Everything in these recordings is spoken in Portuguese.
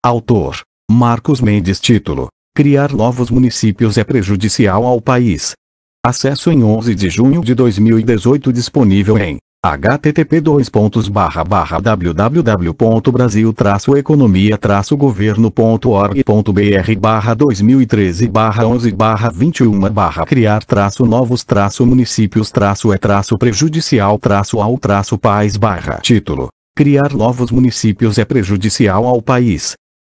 Autor: Marcos Mendes. Título: Criar novos municípios é prejudicial ao país. Acesso em 11 de junho de 2018. Disponível em http://www.brasiltraçoeconomia-2013/11/21-criar-novos-prejudicial-ao-país. Título: Criar novos municípios é prejudicial ao país.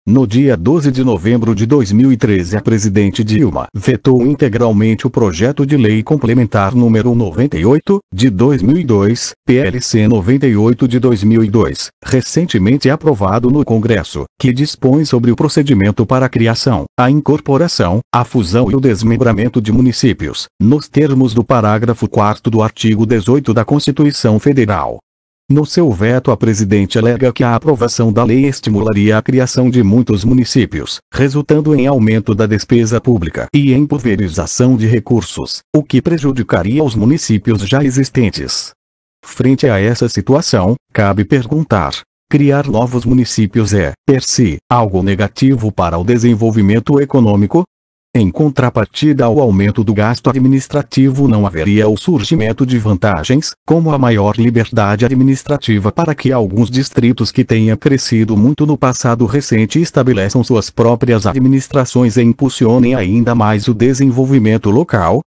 No dia 12 de novembro de 2013, a presidente Dilma vetou integralmente o projeto de lei complementar número 98, de 2002, PLC 98 de 2002, recentemente aprovado no Congresso, que dispõe sobre o procedimento para a criação, a incorporação, a fusão e o desmembramento de municípios, nos termos do parágrafo 4º do artigo 18 da Constituição Federal. No seu veto, a presidente alega que a aprovação da lei estimularia a criação de muitos municípios, resultando em aumento da despesa pública e em pulverização de recursos, o que prejudicaria os municípios já existentes. Frente a essa situação, cabe perguntar: criar novos municípios é, per si, algo negativo para o desenvolvimento econômico? Em contrapartida ao aumento do gasto administrativo, não haveria o surgimento de vantagens, como a maior liberdade administrativa para que alguns distritos que tenham crescido muito no passado recente estabeleçam suas próprias administrações e impulsionem ainda mais o desenvolvimento local?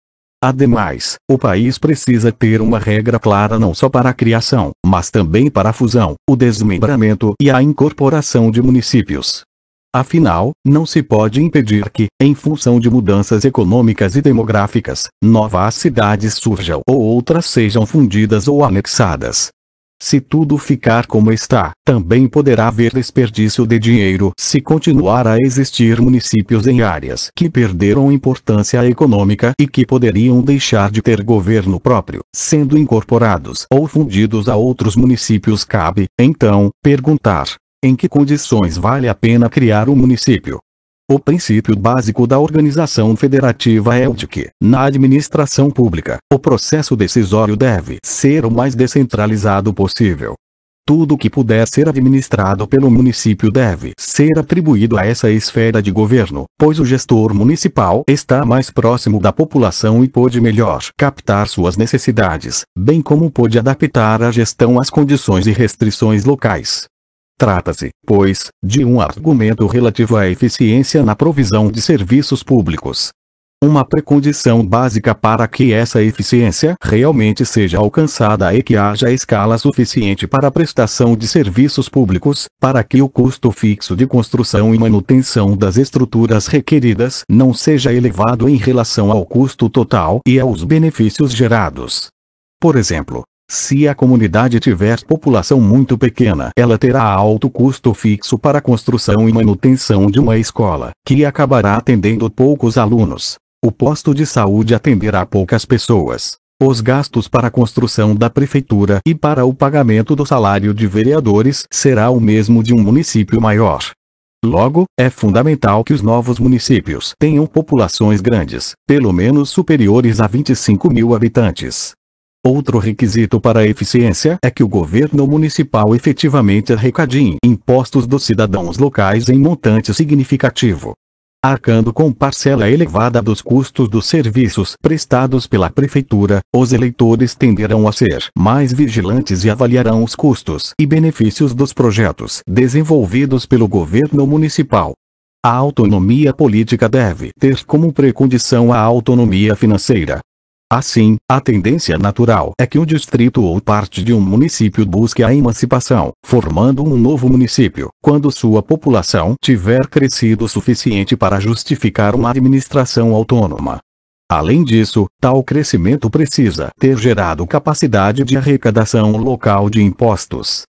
Ademais, o país precisa ter uma regra clara não só para a criação, mas também para a fusão, o desmembramento e a incorporação de municípios. Afinal, não se pode impedir que, em função de mudanças econômicas e demográficas, novas cidades surjam ou outras sejam fundidas ou anexadas. Se tudo ficar como está, também poderá haver desperdício de dinheiro se continuar a existir municípios em áreas que perderam importância econômica e que poderiam deixar de ter governo próprio, sendo incorporados ou fundidos a outros municípios. Cabe, então, perguntar: em que condições vale a pena criar um município? O princípio básico da organização federativa é o de que, na administração pública, o processo decisório deve ser o mais descentralizado possível. Tudo que puder ser administrado pelo município deve ser atribuído a essa esfera de governo, pois o gestor municipal está mais próximo da população e pode melhor captar suas necessidades, bem como pode adaptar a gestão às condições e restrições locais. Trata-se, pois, de um argumento relativo à eficiência na provisão de serviços públicos. Uma precondição básica para que essa eficiência realmente seja alcançada é que haja escala suficiente para a prestação de serviços públicos, para que o custo fixo de construção e manutenção das estruturas requeridas não seja elevado em relação ao custo total e aos benefícios gerados. Por exemplo, se a comunidade tiver população muito pequena, ela terá alto custo fixo para a construção e manutenção de uma escola, que acabará atendendo poucos alunos. O posto de saúde atenderá poucas pessoas. Os gastos para a construção da prefeitura e para o pagamento do salário de vereadores será o mesmo de um município maior. Logo, é fundamental que os novos municípios tenham populações grandes, pelo menos superiores a 25 mil habitantes. Outro requisito para a eficiência é que o governo municipal efetivamente arrecade impostos dos cidadãos locais em montante significativo. Arcando com parcela elevada dos custos dos serviços prestados pela prefeitura, os eleitores tenderão a ser mais vigilantes e avaliarão os custos e benefícios dos projetos desenvolvidos pelo governo municipal. A autonomia política deve ter como precondição a autonomia financeira. Assim, a tendência natural é que um distrito ou parte de um município busque a emancipação, formando um novo município, quando sua população tiver crescido o suficiente para justificar uma administração autônoma. Além disso, tal crescimento precisa ter gerado capacidade de arrecadação local de impostos.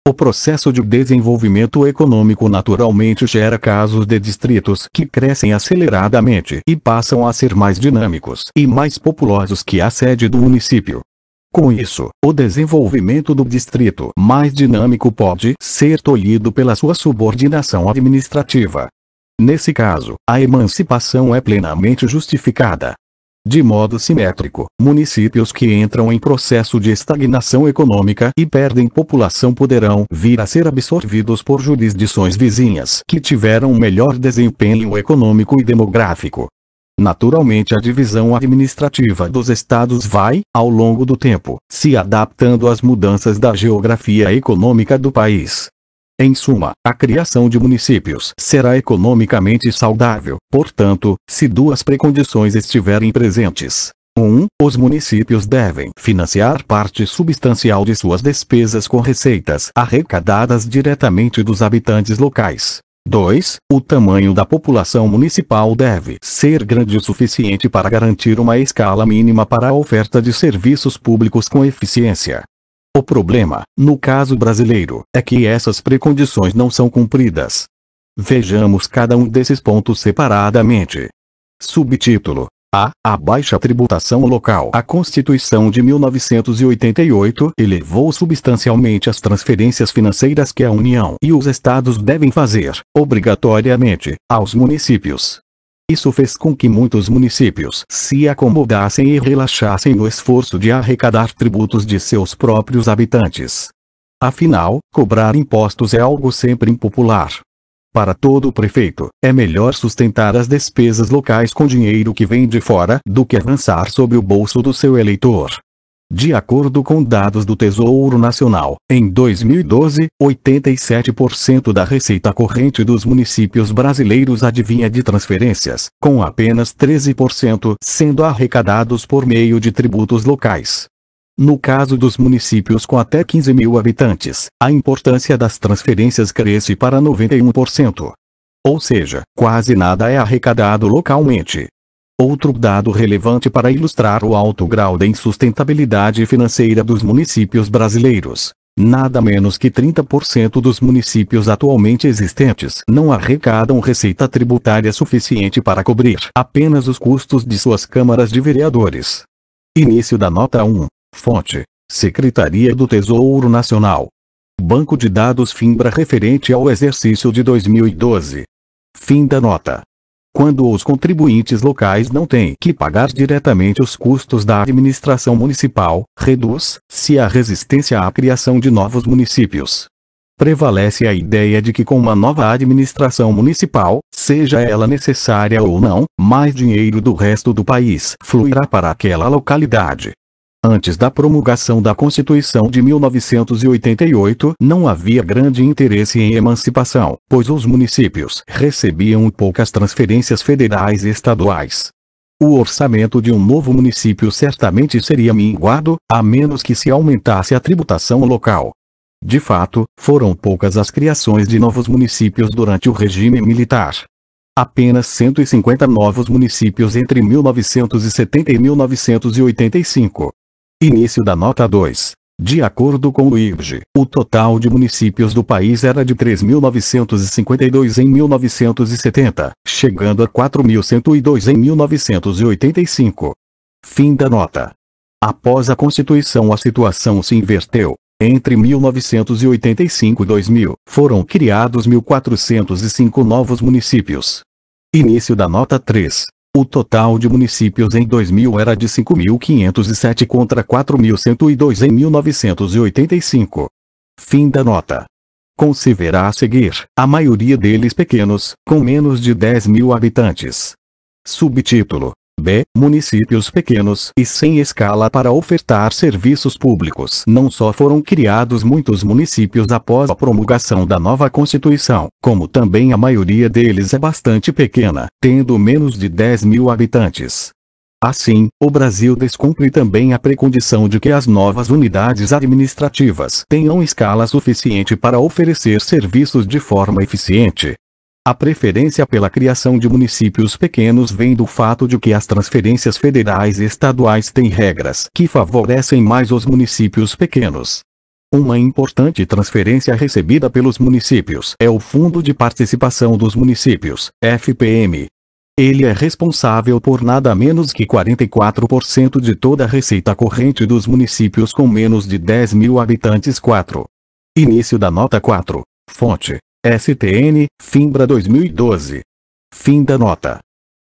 O processo de desenvolvimento econômico naturalmente gera casos de distritos que crescem aceleradamente e passam a ser mais dinâmicos e mais populosos que a sede do município. Com isso, o desenvolvimento do distrito mais dinâmico pode ser tolhido pela sua subordinação administrativa. Nesse caso, a emancipação é plenamente justificada. De modo simétrico, municípios que entram em processo de estagnação econômica e perdem população poderão vir a ser absorvidos por jurisdições vizinhas que tiveram melhor desempenho econômico e demográfico. Naturalmente, a divisão administrativa dos estados vai, ao longo do tempo, se adaptando às mudanças da geografia econômica do país. Em suma, a criação de municípios será economicamente saudável, portanto, se duas precondições estiverem presentes. 1. Os municípios devem financiar parte substancial de suas despesas com receitas arrecadadas diretamente dos habitantes locais. 2. O tamanho da população municipal deve ser grande o suficiente para garantir uma escala mínima para a oferta de serviços públicos com eficiência. O problema, no caso brasileiro, é que essas precondições não são cumpridas. Vejamos cada um desses pontos separadamente. Subtítulo: A baixa tributação local. A Constituição de 1988 elevou substancialmente as transferências financeiras que a União e os estados devem fazer, obrigatoriamente, aos municípios. Isso fez com que muitos municípios se acomodassem e relaxassem no esforço de arrecadar tributos de seus próprios habitantes. Afinal, cobrar impostos é algo sempre impopular. Para todo prefeito, é melhor sustentar as despesas locais com dinheiro que vem de fora do que avançar sobre o bolso do seu eleitor. De acordo com dados do Tesouro Nacional, em 2012, 87% da receita corrente dos municípios brasileiros advinha de transferências, com apenas 13% sendo arrecadados por meio de tributos locais. No caso dos municípios com até 15 mil habitantes, a importância das transferências cresce para 91%. Ou seja, quase nada é arrecadado localmente. Outro dado relevante para ilustrar o alto grau de insustentabilidade financeira dos municípios brasileiros: nada menos que 30% dos municípios atualmente existentes não arrecadam receita tributária suficiente para cobrir apenas os custos de suas câmaras de vereadores. Início da nota 1. Fonte: Secretaria do Tesouro Nacional. Banco de dados FINBRA referente ao exercício de 2012. Fim da nota. Quando os contribuintes locais não têm que pagar diretamente os custos da administração municipal, reduz-se a resistência à criação de novos municípios. Prevalece a ideia de que com uma nova administração municipal, seja ela necessária ou não, mais dinheiro do resto do país fluirá para aquela localidade. Antes da promulgação da Constituição de 1988, não havia grande interesse em emancipação, pois os municípios recebiam poucas transferências federais e estaduais. O orçamento de um novo município certamente seria minguado, a menos que se aumentasse a tributação local. De fato, foram poucas as criações de novos municípios durante o regime militar. Apenas 150 novos municípios entre 1970 e 1985. Início da nota 2. De acordo com o IBGE, o total de municípios do país era de 3.952 em 1970, chegando a 4.102 em 1985. Fim da nota. Após a Constituição, a situação se inverteu. Entre 1985 e 2000, foram criados 1.405 novos municípios. Início da nota 3. O total de municípios em 2000 era de 5.507 contra 4.102 em 1985. Fim da nota. Como se verá a seguir, a maioria deles pequenos, com menos de 10 mil habitantes. Subtítulo: B. Municípios pequenos e sem escala para ofertar serviços públicos. Não só foram criados muitos municípios após a promulgação da nova Constituição, como também a maioria deles é bastante pequena, tendo menos de 10 mil habitantes. Assim, o Brasil descumpre também a precondição de que as novas unidades administrativas tenham escala suficiente para oferecer serviços de forma eficiente. A preferência pela criação de municípios pequenos vem do fato de que as transferências federais e estaduais têm regras que favorecem mais os municípios pequenos. Uma importante transferência recebida pelos municípios é o Fundo de Participação dos Municípios, FPM. Ele é responsável por nada menos que 44% de toda a receita corrente dos municípios com menos de 10 mil habitantes. 4. Início da nota 4. Fonte: STN, FINBRA 2012. Fim da nota.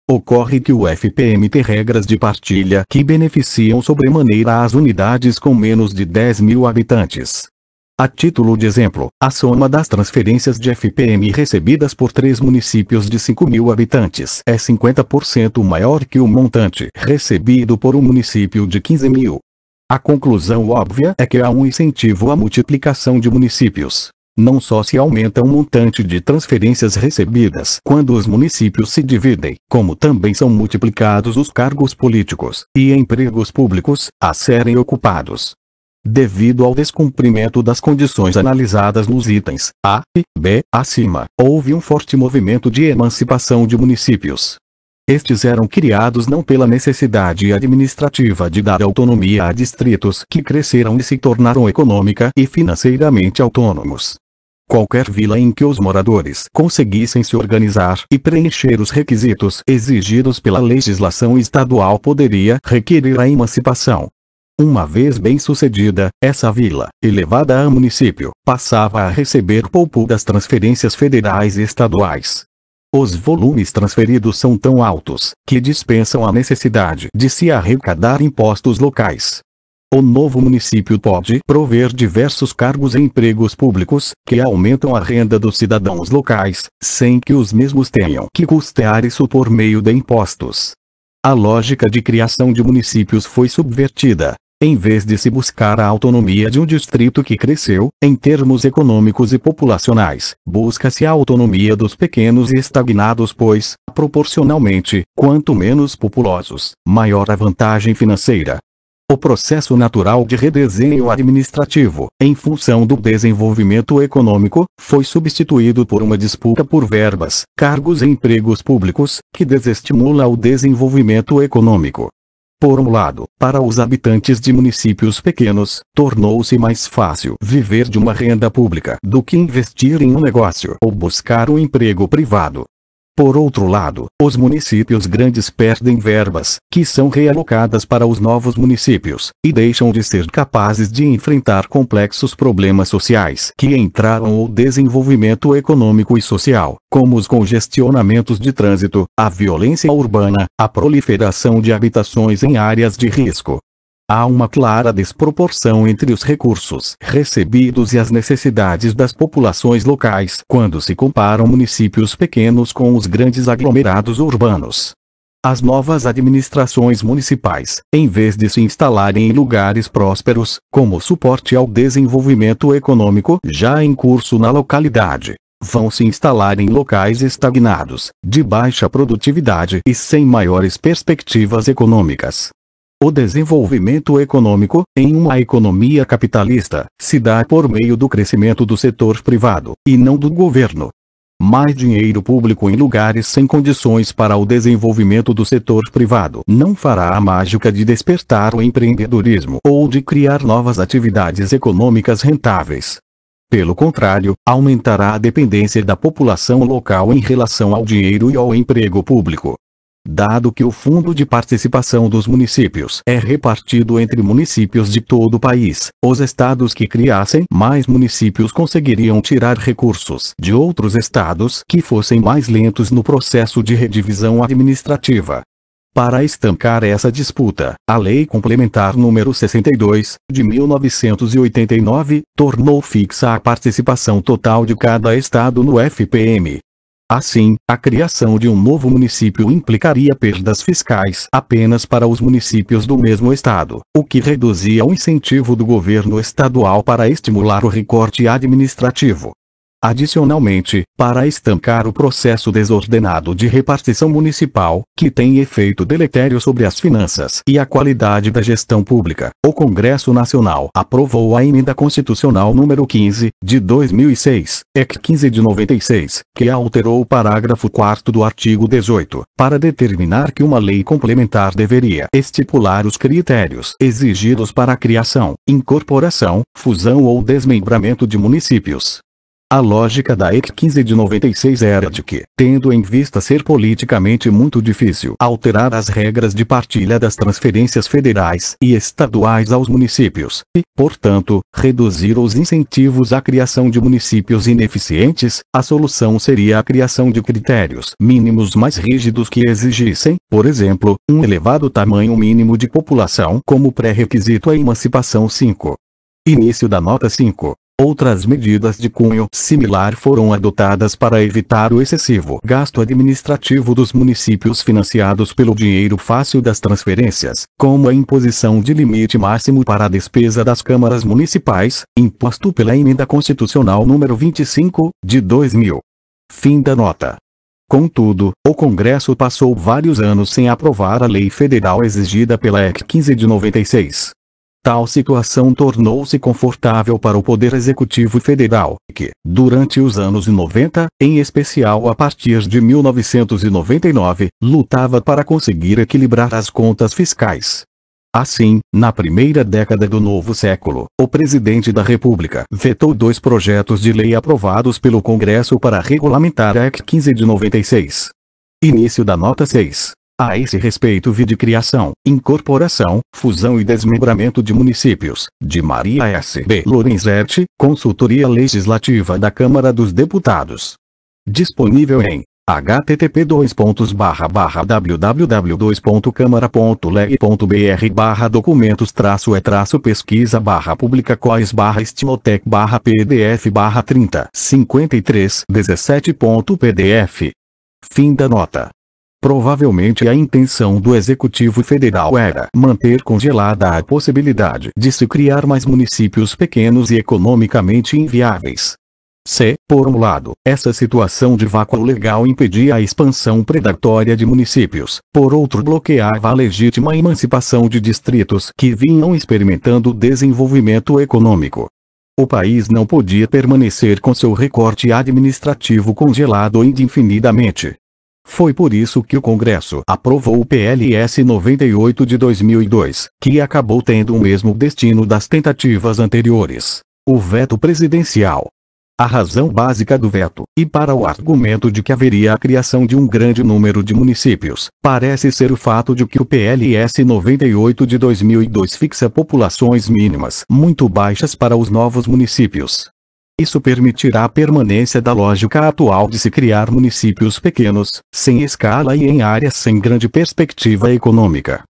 Ocorre que o FPM tem regras de partilha que beneficiam sobremaneira as unidades com menos de 10.000 habitantes. A título de exemplo, a soma das transferências de FPM recebidas por 3 municípios de 5.000 habitantes é 50% maior que o montante recebido por um município de 15.000. A conclusão óbvia é que há um incentivo à multiplicação de municípios. Não só se aumenta o montante de transferências recebidas quando os municípios se dividem, como também são multiplicados os cargos políticos e empregos públicos a serem ocupados. Devido ao descumprimento das condições analisadas nos itens A e B acima, houve um forte movimento de emancipação de municípios. Estes eram criados não pela necessidade administrativa de dar autonomia a distritos que cresceram e se tornaram econômica e financeiramente autônomos. Qualquer vila em que os moradores conseguissem se organizar e preencher os requisitos exigidos pela legislação estadual poderia requerer a emancipação. Uma vez bem-sucedida, essa vila, elevada a município, passava a receber pouco das transferências federais e estaduais. Os volumes transferidos são tão altos, que dispensam a necessidade de se arrecadar impostos locais. O novo município pode prover diversos cargos e empregos públicos, que aumentam a renda dos cidadãos locais, sem que os mesmos tenham que custear isso por meio de impostos. A lógica de criação de municípios foi subvertida. Em vez de se buscar a autonomia de um distrito que cresceu, em termos econômicos e populacionais, busca-se a autonomia dos pequenos e estagnados pois, proporcionalmente, quanto menos populosos, maior a vantagem financeira. O processo natural de redesenho administrativo, em função do desenvolvimento econômico, foi substituído por uma disputa por verbas, cargos e empregos públicos, que desestimula o desenvolvimento econômico. Por um lado, para os habitantes de municípios pequenos, tornou-se mais fácil viver de uma renda pública do que investir em um negócio ou buscar um emprego privado. Por outro lado, os municípios grandes perdem verbas, que são realocadas para os novos municípios, e deixam de ser capazes de enfrentar complexos problemas sociais que entraram o desenvolvimento econômico e social, como os congestionamentos de trânsito, a violência urbana, a proliferação de habitações em áreas de risco. Há uma clara desproporção entre os recursos recebidos e as necessidades das populações locais quando se comparam municípios pequenos com os grandes aglomerados urbanos. As novas administrações municipais, em vez de se instalarem em lugares prósperos, como suporte ao desenvolvimento econômico já em curso na localidade, vão se instalar em locais estagnados, de baixa produtividade e sem maiores perspectivas econômicas. O desenvolvimento econômico, em uma economia capitalista, se dá por meio do crescimento do setor privado, e não do governo. Mais dinheiro público em lugares sem condições para o desenvolvimento do setor privado não fará a mágica de despertar o empreendedorismo ou de criar novas atividades econômicas rentáveis. Pelo contrário, aumentará a dependência da população local em relação ao dinheiro e ao emprego público. Dado que o Fundo de Participação dos Municípios é repartido entre municípios de todo o país, os estados que criassem mais municípios conseguiriam tirar recursos de outros estados que fossem mais lentos no processo de redivisão administrativa. Para estancar essa disputa, a Lei Complementar número 62, de 1989, tornou fixa a participação total de cada estado no FPM. Assim, a criação de um novo município implicaria perdas fiscais apenas para os municípios do mesmo estado, o que reduzia o incentivo do governo estadual para estimular o recorte administrativo. Adicionalmente, para estancar o processo desordenado de repartição municipal, que tem efeito deletério sobre as finanças e a qualidade da gestão pública, o Congresso Nacional aprovou a Emenda Constitucional número 15, de 2006, EC 15 de 96, que alterou o parágrafo 4º do artigo 18, para determinar que uma lei complementar deveria estipular os critérios exigidos para a criação, incorporação, fusão ou desmembramento de municípios. A lógica da EC 15 de 96 era de que, tendo em vista ser politicamente muito difícil alterar as regras de partilha das transferências federais e estaduais aos municípios, e, portanto, reduzir os incentivos à criação de municípios ineficientes, a solução seria a criação de critérios mínimos mais rígidos que exigissem, por exemplo, um elevado tamanho mínimo de população como pré-requisito à emancipação. 5. Início da nota 5. Outras medidas de cunho similar foram adotadas para evitar o excessivo gasto administrativo dos municípios financiados pelo dinheiro fácil das transferências, como a imposição de limite máximo para a despesa das câmaras municipais, imposto pela Emenda Constitucional número 25, de 2000. Fim da nota. Contudo, o Congresso passou vários anos sem aprovar a lei federal exigida pela EC 15 de 96. Tal situação tornou-se confortável para o Poder Executivo Federal, que, durante os anos 90, em especial a partir de 1999, lutava para conseguir equilibrar as contas fiscais. Assim, na primeira década do novo século, o presidente da República vetou 2 projetos de lei aprovados pelo Congresso para regulamentar a EC 15 de 96. Início da nota 6. A esse respeito vide criação, incorporação, fusão e desmembramento de municípios, de Maria S. B. Lorenzetti, Consultoria Legislativa da Câmara dos Deputados. Disponível em http://www.câmara.leg.br/documentos-e-pesquisa/publica-cois/historic-50-17.pdf. Fim da nota. Provavelmente a intenção do Executivo Federal era manter congelada a possibilidade de se criar mais municípios pequenos e economicamente inviáveis. Se, por um lado, essa situação de vácuo legal impedia a expansão predatória de municípios, por outro bloqueava a legítima emancipação de distritos que vinham experimentando desenvolvimento econômico. O país não podia permanecer com seu recorte administrativo congelado indefinidamente. Foi por isso que o Congresso aprovou o PLS 98 de 2002, que acabou tendo o mesmo destino das tentativas anteriores: o veto presidencial. A razão básica do veto, e para o argumento de que haveria a criação de um grande número de municípios, parece ser o fato de que o PLS 98 de 2002 fixa populações mínimas muito baixas para os novos municípios. Isso permitirá a permanência da lógica atual de se criar municípios pequenos, sem escala e em áreas sem grande perspectiva econômica.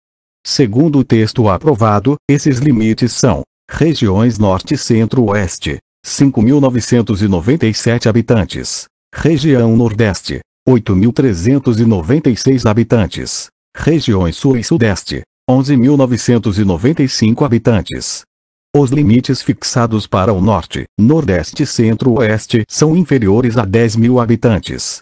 Segundo o texto aprovado, esses limites são: regiões Norte e Centro-Oeste, 5.997 habitantes; região Nordeste, 8.396 habitantes; regiões Sul e Sudeste, 11.995 habitantes. Os limites fixados para o Norte, Nordeste e Centro-Oeste são inferiores a 10.000 habitantes.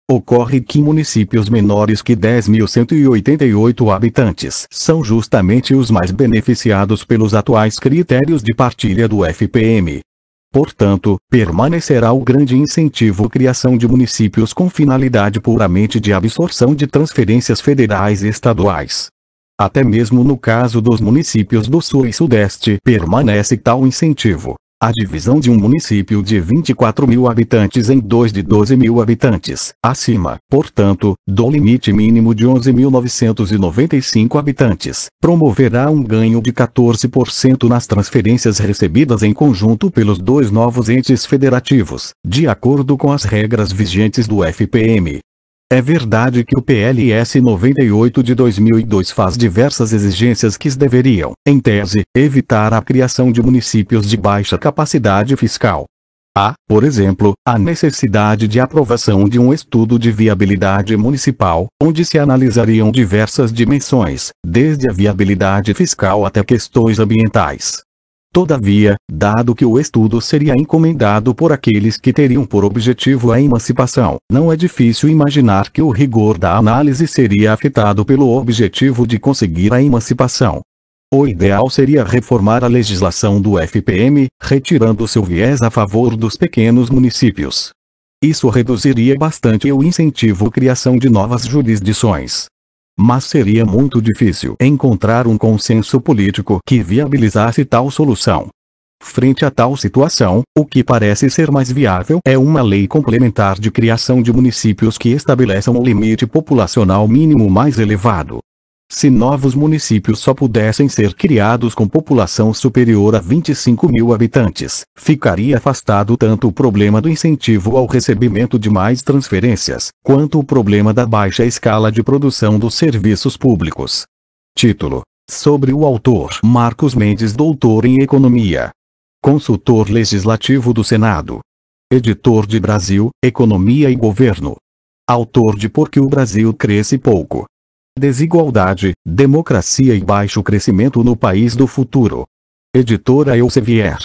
Ocorre que municípios menores que 10.188 habitantes são justamente os mais beneficiados pelos atuais critérios de partilha do FPM. Portanto, permanecerá o grande incentivo à criação de municípios com finalidade puramente de absorção de transferências federais e estaduais. Até mesmo no caso dos municípios do Sul e Sudeste permanece tal incentivo. A divisão de um município de 24.000 habitantes em 2 de 12.000 habitantes, acima, portanto, do limite mínimo de 11.995 habitantes, promoverá um ganho de 14% nas transferências recebidas em conjunto pelos 2 novos entes federativos, de acordo com as regras vigentes do FPM. É verdade que o PLS 98 de 2002 faz diversas exigências que deveriam, em tese, evitar a criação de municípios de baixa capacidade fiscal. Há, por exemplo, a necessidade de aprovação de um estudo de viabilidade municipal, onde se analisariam diversas dimensões, desde a viabilidade fiscal até questões ambientais. Todavia, dado que o estudo seria encomendado por aqueles que teriam por objetivo a emancipação, não é difícil imaginar que o rigor da análise seria afetado pelo objetivo de conseguir a emancipação. O ideal seria reformar a legislação do FPM, retirando seu viés a favor dos pequenos municípios. Isso reduziria bastante o incentivo à criação de novas jurisdições. Mas seria muito difícil encontrar um consenso político que viabilizasse tal solução. Frente a tal situação, o que parece ser mais viável é uma lei complementar de criação de municípios que estabeleçam um limite populacional mínimo mais elevado. Se novos municípios só pudessem ser criados com população superior a 25 mil habitantes, ficaria afastado tanto o problema do incentivo ao recebimento de mais transferências, quanto o problema da baixa escala de produção dos serviços públicos. Título: sobre o autor Marcos Mendes, doutor em Economia. Consultor Legislativo do Senado. Editor de Brasil, Economia e Governo. Autor de Por que o Brasil cresce pouco. Desigualdade, Democracia e Baixo Crescimento no País do Futuro. Editora Elsevier.